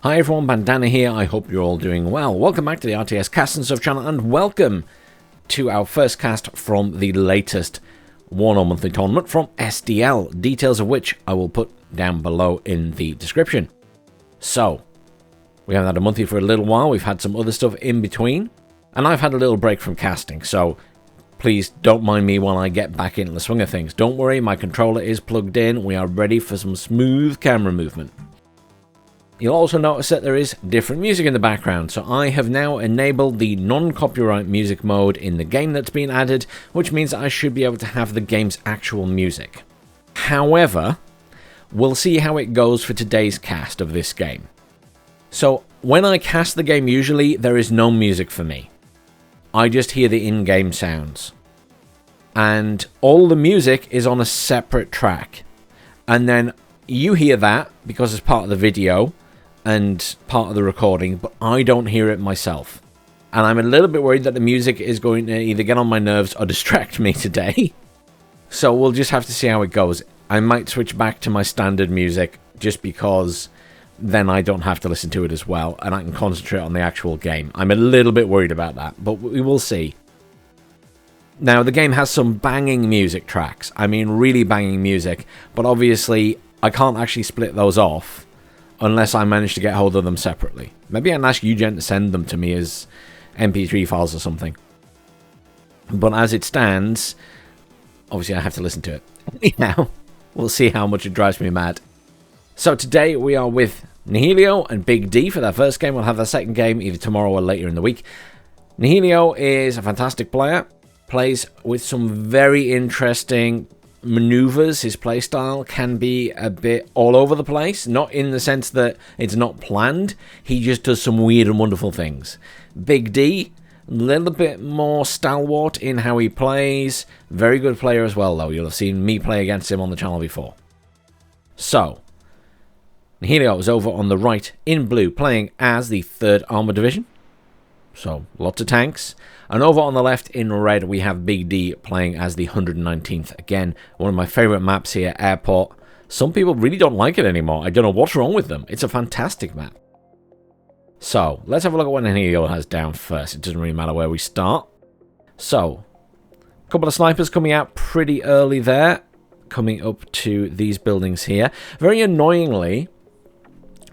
Hi everyone, Bandanner here. I hope you're all doing well. Welcome back to the RTS Cast and Stuff channel, and welcome to our first cast from the latest WARNO Monthly Tournament from SDL, details of which I will put down below in the description. So, we haven't had a monthly for a little while. We've had some other stuff in between, and I've had a little break from casting, so please don't mind me while I get back into the swing of things. Don't worry, my controller is plugged in. We are ready for some smooth camera movement. You'll also notice that there is different music in the background, so I have now enabled the non-copyright music mode in the game that's been added, which means I should be able to have the game's actual music. However, we'll see how it goes for today's cast of this game. So, when I cast the game, usually there is no music for me. I just hear the in-game sounds. And all the music is on a separate track. And then you hear that because it's part of the video and part of the recording, but I don't hear it myself. And I'm a little bit worried that the music is going to either get on my nerves or distract me today. So we'll just have to see how it goes. I might switch back to my standard music just because then I don't have to listen to it as well and I can concentrate on the actual game. I'm a little bit worried about that, but we will see. Now, the game has some banging music tracks. I mean, really banging music, but obviously I can't actually split those off unless I manage to get hold of them separately. Maybe I can ask Eugen to send them to me as MP3 files or something. But as it stands, obviously I have to listen to it. Anyhow, we'll see how much it drives me mad. So today we are with Nihilio and BigD for their first game. We'll have their second game either tomorrow or later in the week. Nihilio is a fantastic player. Plays with some very interesting maneuvers. His playstyle can be a bit all over the place, not in the sense that it's not planned. He just does some weird and wonderful things. BigD, a little bit more stalwart in how he plays. Very good player as well, though. You'll have seen me play against him on the channel before. So, Nihilio is over on the right in blue, playing as the 3rd Armoured Division. So, lots of tanks. And over on the left in red, we have BigD playing as the 119th. Again, one of my favourite maps here, Airport. Some people really don't like it anymore. I don't know what's wrong with them. It's a fantastic map. So, let's have a look at what Nihilio has down first. It doesn't really matter where we start. So, a couple of snipers coming out pretty early there. Coming up to these buildings here. Very annoyingly,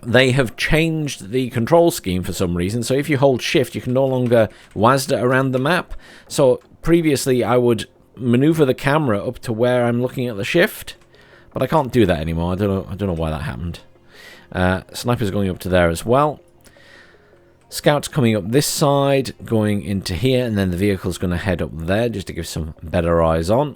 they have changed the control scheme for some reason, so if you hold shift you can no longer WASD around the map. So previously I would maneuver the camera up to where I'm looking at the shift, but I can't do that anymore. I don't know why that happened. Snipers going up to there as well. Scouts coming up this side, going into here, and then the vehicle's going to head up there just to give some better eyes on.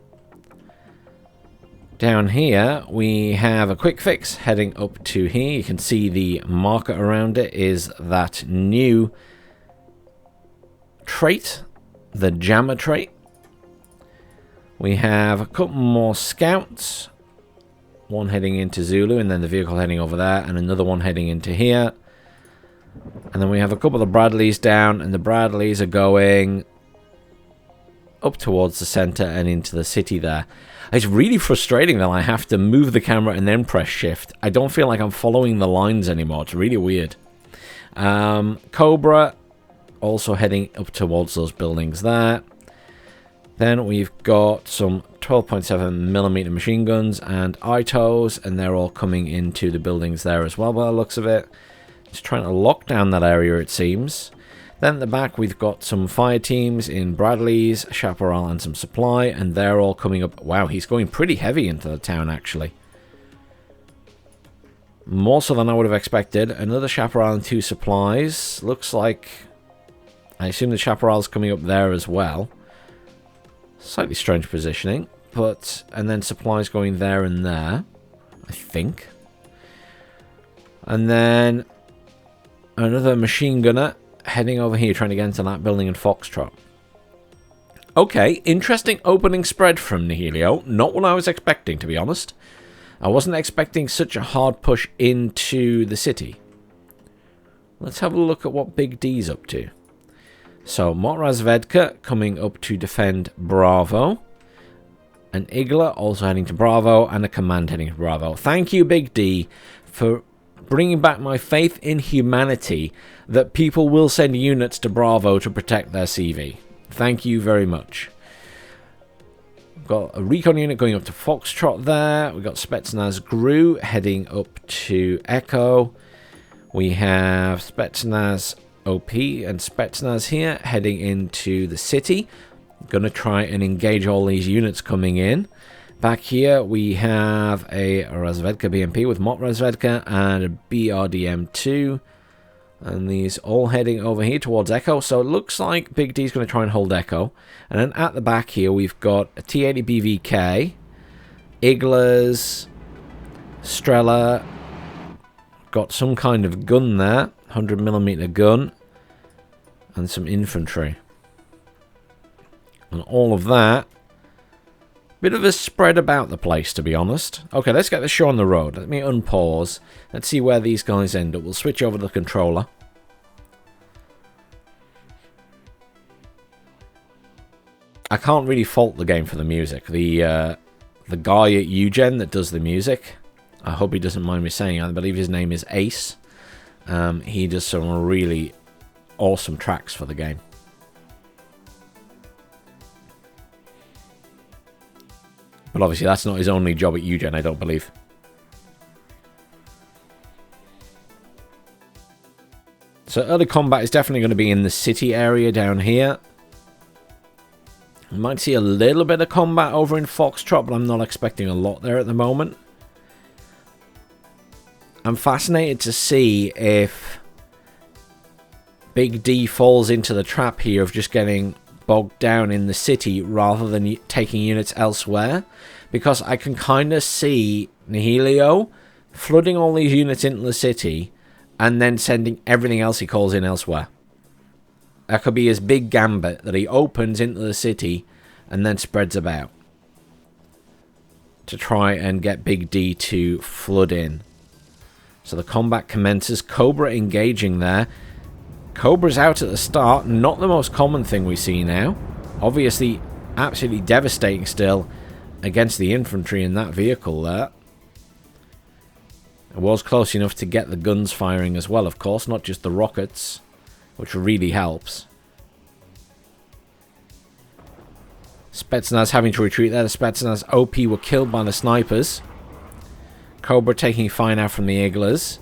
Down here, we have a quick fix heading up to here. You can see the marker around it is that new trait, the jammer trait. We have a couple more scouts. One heading into Zulu, and then the vehicle heading over there, and another one heading into here. And then we have a couple of Bradleys down, and the Bradleys are going up towards the center and into the city there. It's really frustrating that I have to move the camera and then press shift. I don't feel like I'm following the lines anymore. It's really weird. Cobra also heading up towards those buildings there. Then we've got some 12.7mm machine guns and ITOs, and they're all coming into the buildings there as well by the looks of it. Just trying to lock down that area, it seems. Then at the back, we've got some fire teams in Bradley's, Chaparral, and some supply, and they're all coming up. Wow, he's going pretty heavy into the town, actually. More so than I would have expected. Another Chaparral and 2 supplies. Looks like, I assume the Chaparral's coming up there as well. Slightly strange positioning, but, and then supplies going there and there, I think. And then another machine gunner heading over here, trying to get into that building in Foxtrot. Okay, interesting opening spread from Nihilio. Not what I was expecting, to be honest. I wasn't expecting such a hard push into the city. Let's have a look at what BigD's up to. So, Morazvedka coming up to defend Bravo. An Igla also heading to Bravo, and a command heading to Bravo. Thank you, BigD, for bringing back my faith in humanity that people will send units to Bravo to protect their CV. Thank you very much. We've got a recon unit going up to Foxtrot there. We've got Spetsnaz GRU heading up to Echo. We have Spetsnaz OP and Spetsnaz here heading into the city. Going to try and engage all these units coming in. Back here we have a Razvedka BMP with Mot Razvedka and a BRDM2. And these all heading over here towards Echo. So it looks like Big D's going to try and hold Echo. And then at the back here we've got a T-80 BVK, Iglas, Strela, got some kind of gun there, 100mm gun, and some infantry. And all of that, bit of a spread about the place, to be honest. Okay, let's get the show on the road. Let me unpause. Let's see where these guys end up. We'll switch over to the controller. I can't really fault the game for the music. The guy at Eugen that does the music, I hope he doesn't mind me saying, I believe his name is Ace. He does some really awesome tracks for the game. But obviously that's not his only job at Eugen, I don't believe. So early combat is definitely going to be in the city area down here. We might see a little bit of combat over in Foxtrot, but I'm not expecting a lot there at the moment. I'm fascinated to see if Big D falls into the trap here of just getting bogged down in the city rather than taking units elsewhere, because I can kind of see Nihilio flooding all these units into the city and then sending everything else he calls in elsewhere. That could be his big gambit that he opens into the city and then spreads about to try and get Big D to flood in. So the combat commences. Cobra engaging there. Cobra's out at the start, not the most common thing we see now. Obviously, absolutely devastating still against the infantry in that vehicle there. It was close enough to get the guns firing as well, of course, not just the rockets, which really helps. Spetsnaz having to retreat there. The Spetsnaz OP were killed by the snipers. Cobra taking fire now from the Iglas.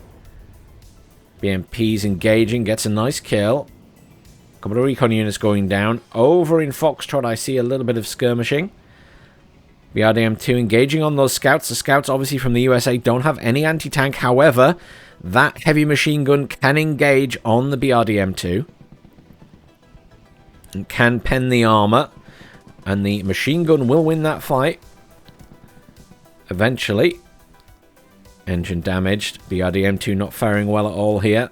BMP's engaging, gets a nice kill. A couple of recon units going down. Over in Foxtrot, I see a little bit of skirmishing. BRDM2 engaging on those scouts. The scouts, obviously from the USA, don't have any anti-tank. However, that heavy machine gun can engage on the BRDM2. And can pen the armor. And the machine gun will win that fight. Eventually. Engine damaged. BRDM2 not faring well at all here.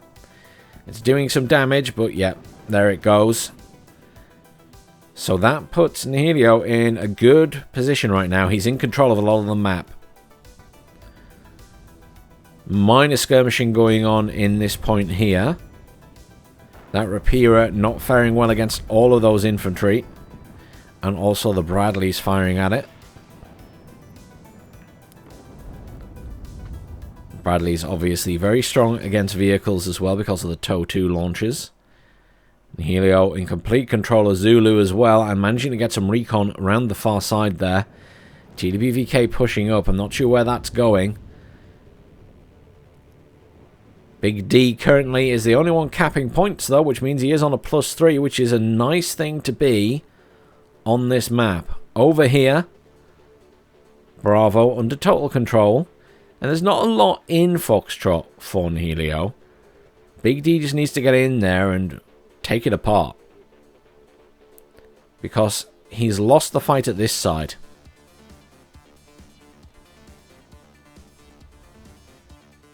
It's doing some damage, but yeah, there it goes. So that puts Nihilio in a good position right now. He's in control of a lot of the map. Minor skirmishing going on in this point here. That Rapira not faring well against all of those infantry. And also the Bradley's firing at it. Bradley's obviously very strong against vehicles as well because of the TOW-2 launches. Nihilio in complete control of Zulu as well and managing to get some recon around the far side there. GDBVK pushing up. I'm not sure where that's going. Big D currently is the only one capping points though, which means he is on a +3, which is a nice thing to be on this map. Over here, Bravo under total control. And there's not a lot in Foxtrot for Nihilio. Big D just needs to get in there and take it apart. Because he's lost the fight at this side.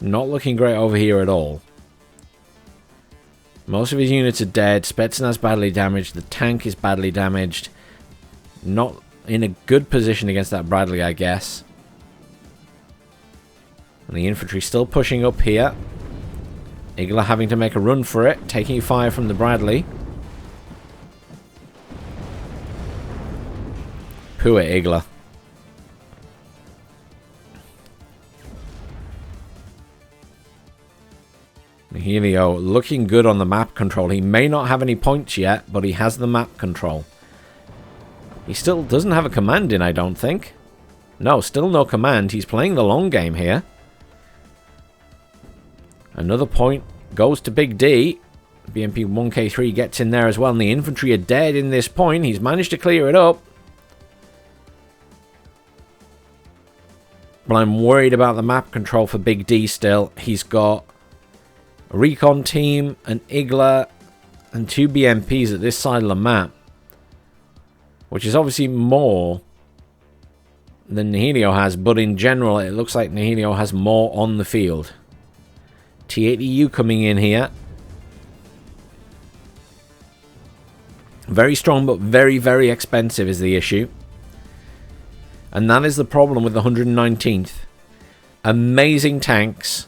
Not looking great over here at all. Most of his units are dead. Spetsnaz badly damaged. The tank is badly damaged. Not in a good position against that Bradley, I guess. And the infantry still pushing up here. Igla having to make a run for it. Taking fire from the Bradley. Poor Igla. Nihilio looking good on the map control. He may not have any points yet, but he has the map control. He still doesn't have a command in, I don't think. No, still no command. He's playing the long game here. Another point goes to Big D. BMP 1K3 gets in there as well, and the infantry are dead in this point. He's managed to clear it up. But I'm worried about the map control for Big D still. He's got a recon team, an Igla, and 2 BMPs at this side of the map. Which is obviously more than Nihilio has, but in general it looks like Nihilio has more on the field. T80U coming in here. Very strong, but very, very expensive is the issue. And that is the problem with the 119th. Amazing tanks,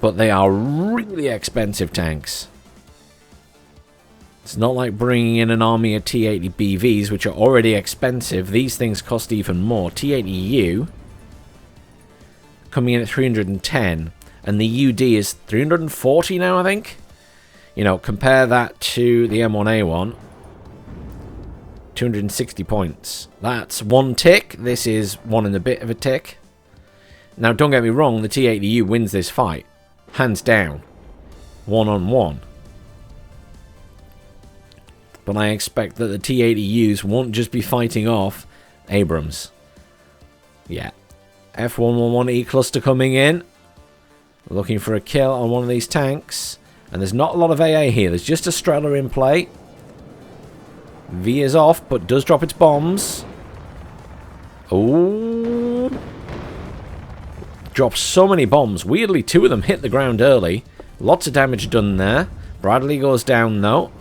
but they are really expensive tanks. It's not like bringing in an army of T80 BVs, which are already expensive. These things cost even more. T80U coming in at 310, and the UD is 340 now, I think. You know, compare that to the M1A1. 260 points. That's 1 tick. This is 1 and a bit of a tick. Now, don't get me wrong, the T80U wins this fight. Hands down. 1-on-1. But I expect that the T80Us won't just be fighting off Abrams. Yeah. F111E cluster coming in. Looking for a kill on one of these tanks. And there's not a lot of AA here. There's just a Strela in play. V is off, but does drop its bombs. Oh. Drops so many bombs. Weirdly, 2 of them hit the ground early. Lots of damage done there. Bradley goes down, though.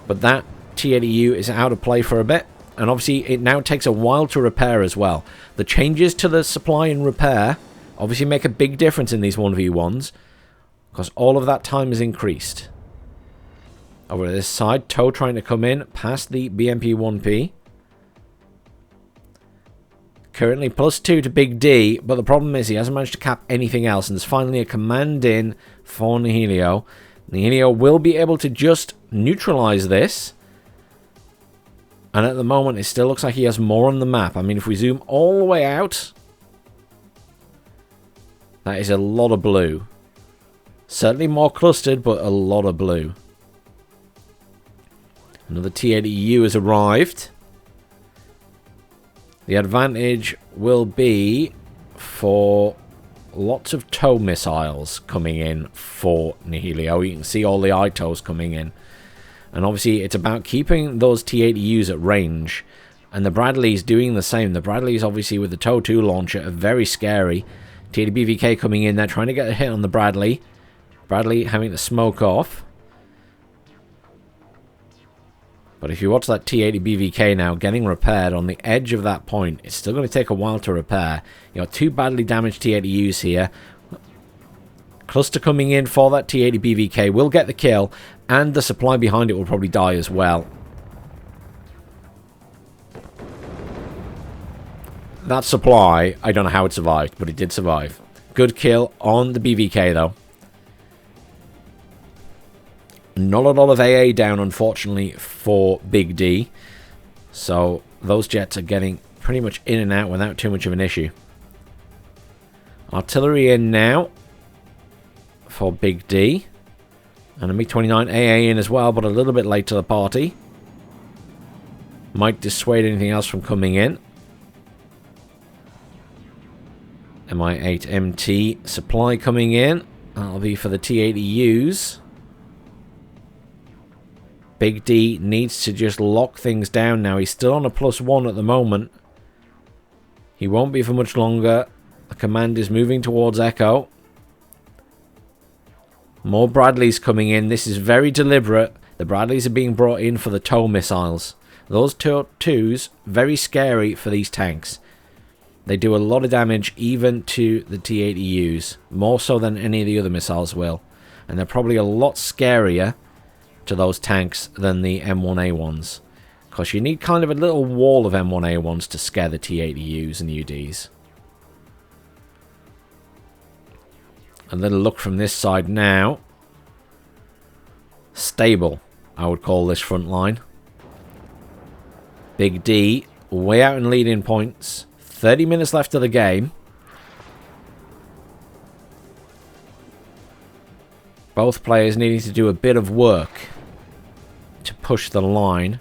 But that T80U is out of play for a bit. And obviously, it now takes a while to repair as well. The changes to the supply and repair obviously make a big difference in these 1v1s. Because all of that time is increased. Over to this side, Toe trying to come in past the BMP-1P. Currently +2 to Big D, but the problem is he hasn't managed to cap anything else, and there's finally a command in for Nihilio. Nihilio will be able to just neutralize this, and at the moment it still looks like he has more on the map. I mean, if we zoom all the way out, that is a lot of blue. Certainly more clustered, but a lot of blue. Another T80U has arrived. The advantage will be for lots of tow missiles coming in for Nihilio. You can see all the ITOs coming in. And obviously it's about keeping those T80Us at range. And the Bradley's doing the same. The Bradley's obviously with the TOW 2 launcher are very scary. T80 BVK coming in there trying to get a hit on the Bradley. Bradley having to smoke off. But if you watch that T80 BVK now getting repaired on the edge of that point, it's still going to take a while to repair. You got 2 badly damaged T80Us here. Cluster coming in for that T80 BVK will get the kill, and the supply behind it will probably die as well. That supply, I don't know how it survived, but it did survive. Good kill on the BVK though. Not a lot of AA down, unfortunately, for Big D. So those jets are getting pretty much in and out without too much of an issue. Artillery in now for Big D. And a MiG-29 AA in as well, but a little bit late to the party. Might dissuade anything else from coming in. Mi-8 MT supply coming in. That'll be for the T80Us. Big D needs to just lock things down now. He's still on a +1 at the moment. He won't be for much longer. The command is moving towards Echo. More Bradleys coming in. This is very deliberate. The Bradleys are being brought in for the tow missiles. Those twos, very scary for these tanks. They do a lot of damage even to the T80Us. More so than any of the other missiles will. And they're probably a lot scarier to those tanks than the M1A1s. Because you need kind of a little wall of M1A1s to scare the T80Us and UDs. A little look from this side now. Stable, I would call this front line. Big D, way out in leading points. 30 minutes left of the game. Both players needing to do a bit of work to push the line.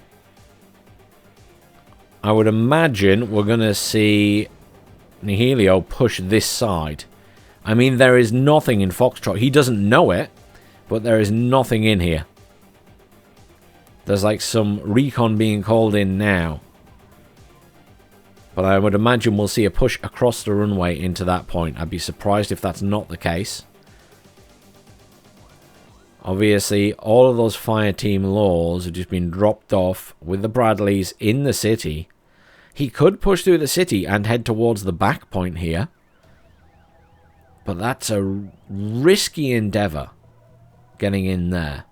I would imagine we're going to see Nihilio push this side. I mean, there is nothing in Foxtrot. He doesn't know it, but there is nothing in here. There's like some recon being called in now. But I would imagine we'll see a push across the runway into that point. I'd be surprised if that's not the case. Obviously, all of those fire team laws have just been dropped off with the Bradleys in the city. He could push through the city and head towards the back point here. But that's a risky endeavour, getting in there.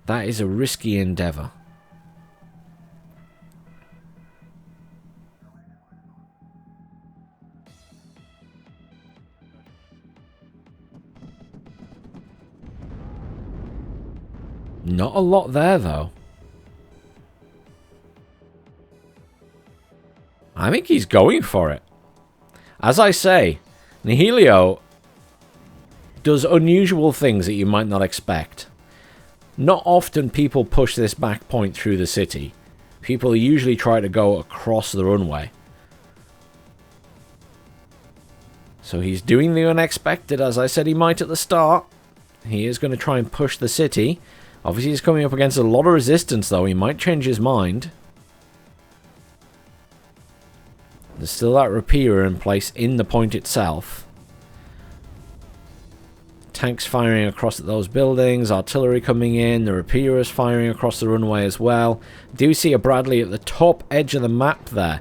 That is a risky endeavour. Not a lot there, though. I think he's going for it. As I say, Nihilio does unusual things that you might not expect. Not often people push this back point through the city. People usually try to go across the runway. So he's doing the unexpected, as I said he might at the start. He is going to try and push the city. Obviously he's coming up against a lot of resistance, though. He might change his mind. There's still that repeater in place in the point itself. Tanks firing across at those buildings. Artillery coming in. The repeater is firing across the runway as well. Do see a Bradley at the top edge of the map there.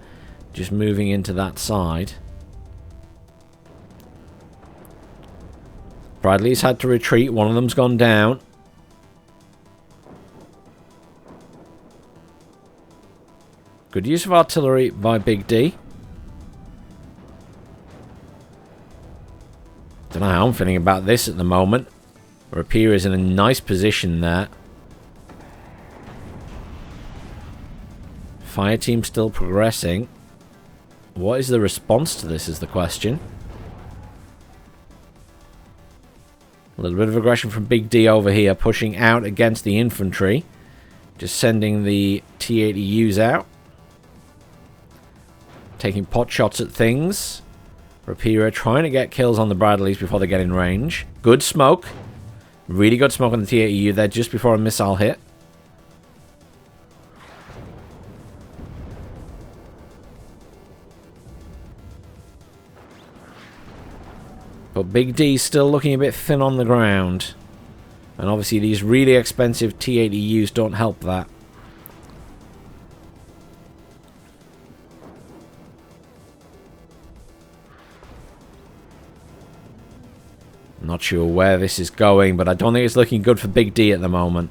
Just moving into that side. Bradley's had to retreat. One of them's gone down. Good use of artillery by Big D. Don't know how I'm feeling about this at the moment. Rapier is in a nice position there. Fire team still progressing. What is the response to this is the question. A little bit of aggression from Big D over here, pushing out against the infantry. Just sending the T-80Us out. Taking pot shots at things. Rapira trying to get kills on the Bradleys before they get in range. Good smoke. Really good smoke on the T-80U there just before a missile hit. But Big D's still looking a bit thin on the ground. And obviously these really expensive T-80Us don't help that. Not sure where this is going, but I don't think it's looking good for Big D at the moment.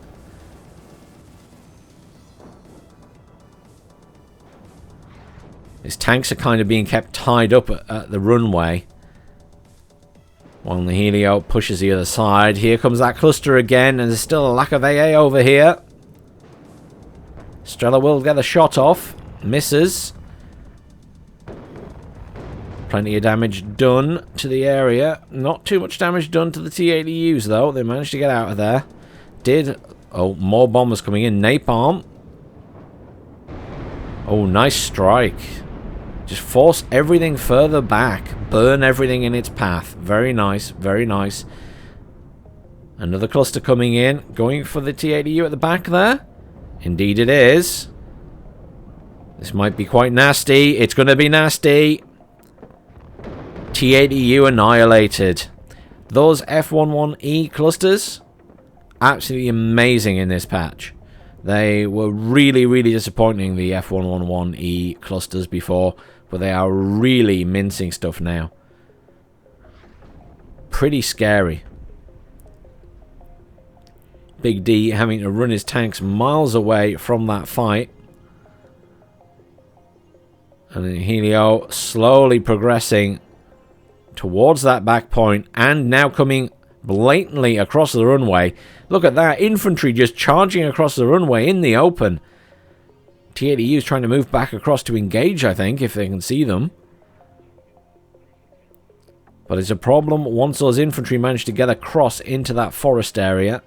His tanks are kind of being kept tied up at the runway. While Nihilio pushes the other side. Here comes that cluster again, and there's still a lack of AA over here. Strela will get the shot off. Misses. Plenty of damage done to the area. Not too much damage done to the T-80Us, though. They managed to get out of there. Oh, more bombers coming in. Napalm. Oh, nice strike. Just force everything further back. Burn everything in its path. Very nice. Very nice. Another cluster coming in. Going for the T-80U at the back there. Indeed it is. This might be quite nasty. It's going to be nasty. T-80U annihilated. Those F-11E clusters, absolutely amazing in this patch. They were really, really disappointing, the F-111E clusters before, but they are really mincing stuff now. Pretty scary. Big D having to run his tanks miles away from that fight. And then Helio slowly progressing towards that back point, and now coming blatantly across the runway. Look at that, infantry just charging across the runway in the open. T-80U is trying to move back across to engage, I think, if they can see them. But it's a problem once those infantry manage to get across into that forest area.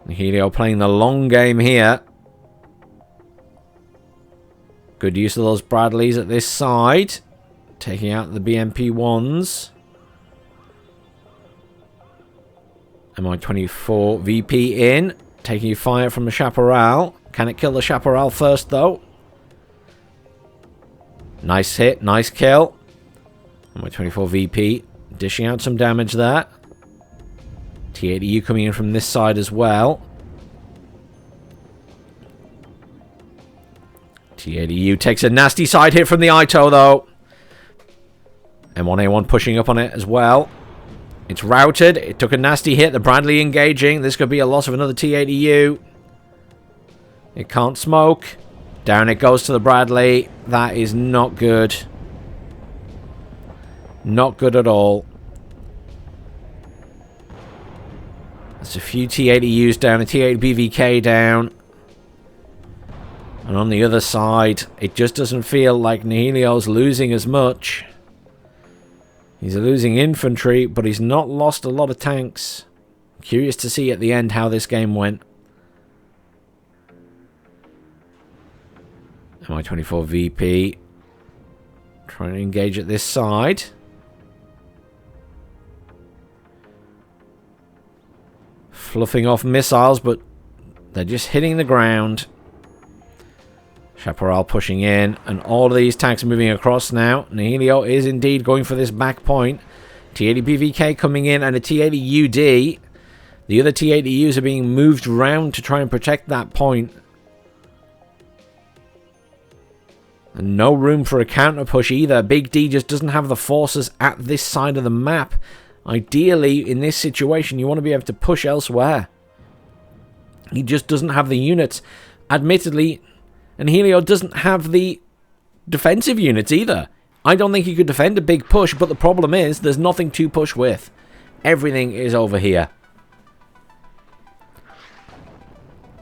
Nihilio playing the long game here. Good use of those Bradleys at this side. Taking out the BMP-1s. Mi-24 VP in. Taking fire from the Chaparral. Can it kill the Chaparral first, though? Nice hit, nice kill. Mi-24 VP dishing out some damage there. T-80U coming in from this side as well. T-80U takes a nasty side hit from the Ito, though. M1A1 pushing up on it as well. It's routed. It took a nasty hit. The Bradley engaging. This could be a loss of another T-80U. It can't smoke. Down it goes to the Bradley. That is not good. Not good at all. There's a few T-80Us down. A T-80BVK down. And on the other side, it just doesn't feel like Nihilio's losing as much. He's losing infantry, but he's not lost a lot of tanks. Curious to see at the end how this game went. Mi-24 VP trying to engage at this side. Fluffing off missiles, but they're just hitting the ground. Chaparral pushing in, and all of these tanks are moving across now. Nihilio is indeed going for this back point. T-80BVK coming in, and a T-80UD. The other T-80Us are being moved around to try and protect that point. And no room for a counter push either. BigD just doesn't have the forces at this side of the map. Ideally, in this situation, you want to be able to push elsewhere. He just doesn't have the units. Admittedly, and Nihilio doesn't have the defensive units either. I don't think he could defend a big push, but the problem is there's nothing to push with. Everything is over here.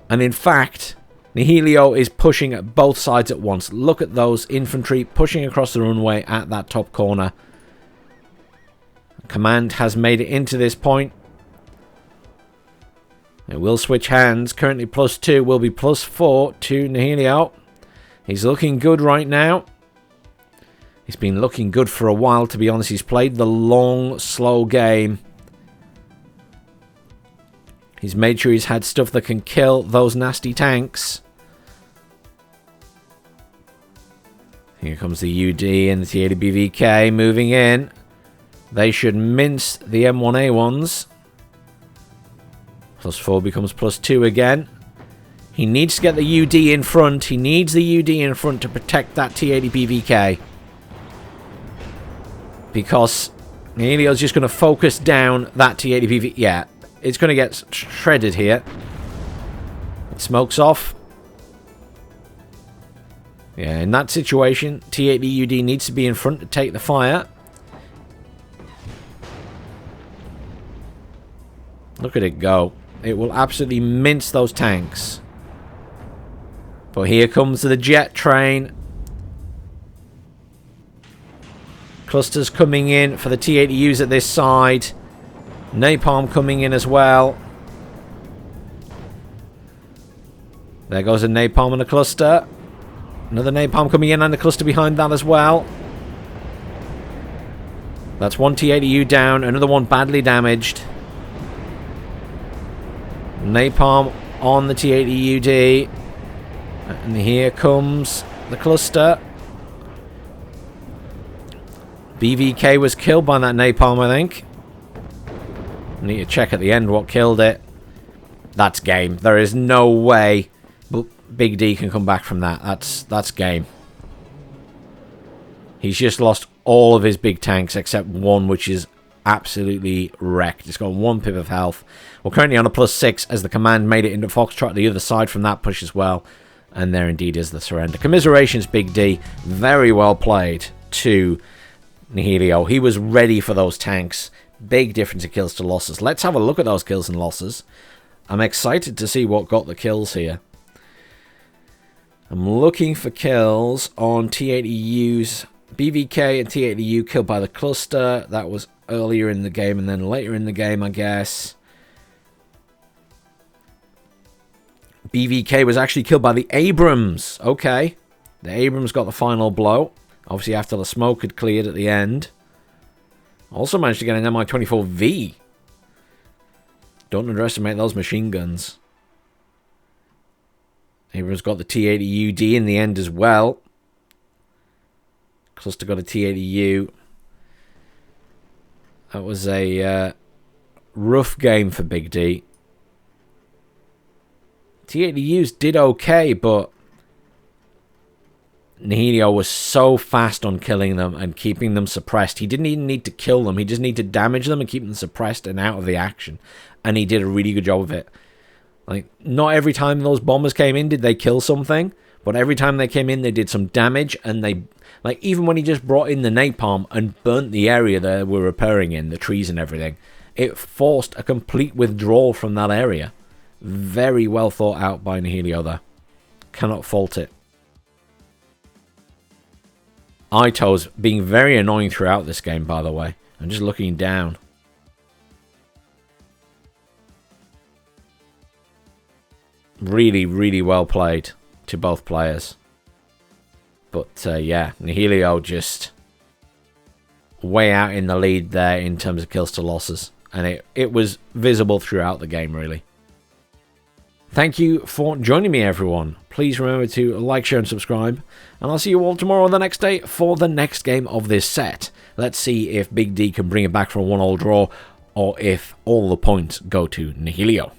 And in fact, Nihilio is pushing at both sides at once. Look at those infantry pushing across the runway at that top corner. Command has made it into this point. It will switch hands. Currently +2 will be +4 to Nihilio. He's looking good right now. He's been looking good for a while, to be honest. He's played the long, slow game. He's made sure he's had stuff that can kill those nasty tanks. Here comes the UD and the T-80BVK moving in. They should mince the M1A1s. +4 becomes +2 again. He needs to get the UD in front. He needs the UD in front to protect that T-80BVK. Because Nihilio's just going to focus down that T-80BVK. Yeah, it's going to get shredded here. It smokes off. Yeah, in that situation, T-80UD needs to be in front to take the fire. Look at it go. It will absolutely mince those tanks. But here comes the jet train. Clusters coming in for the T-80Us at this side. Napalm coming in as well. There goes a napalm and a cluster. Another napalm coming in and a cluster behind that as well. That's one T-80U down. Another one badly damaged. Napalm on the T-80UD. And here comes the cluster. BVK was killed by that napalm, I think. Need to check at the end what killed it. That's game. There is no way BigD can come back from that. That's game. He's just lost all of his big tanks except one, which is absolutely wrecked. It's got 1 pip of health. We're currently on a +6 as the command made it into Foxtrot the other side from that push as well. And there indeed is the surrender. Commiserations, Big D. Very well played to Nihilio. He was ready for those tanks. Big difference in kills to losses. Let's have a look at those kills and losses. I'm excited to see what got the kills here. I'm looking for kills on T80U's BVK and T80U killed by the cluster. That was earlier in the game and then later in the game, I guess. BVK was actually killed by the Abrams. Okay. The Abrams got the final blow. Obviously after the smoke had cleared at the end. Also managed to get an Mi-24V. Don't underestimate those machine guns. Abrams got the T80UD in the end as well. Cluster got a T80U. That was a rough game for Big D. T80Us did okay, but Nihilio was so fast on killing them and keeping them suppressed. He didn't even need to kill them. He just needed to damage them and keep them suppressed and out of the action. And he did a really good job of it. Like, not every time those bombers came in did they kill something, but every time they came in they did some damage, and they, like, even when he just brought in the napalm and burnt the area they were repairing in, the trees and everything, it forced a complete withdrawal from that area. Very well thought out by Nihilio there. Cannot fault it. Ito's being very annoying throughout this game, by the way. I'm just looking down. Really, really well played to both players. But, yeah, Nihilio just way out in the lead there in terms of kills to losses. And it was visible throughout the game, really. Thank you for joining me, everyone. Please remember to like, share, and subscribe. And I'll see you all tomorrow on the next day for the next game of this set. Let's see if Big D can bring it back for a 1-all draw, or if all the points go to Nihilio.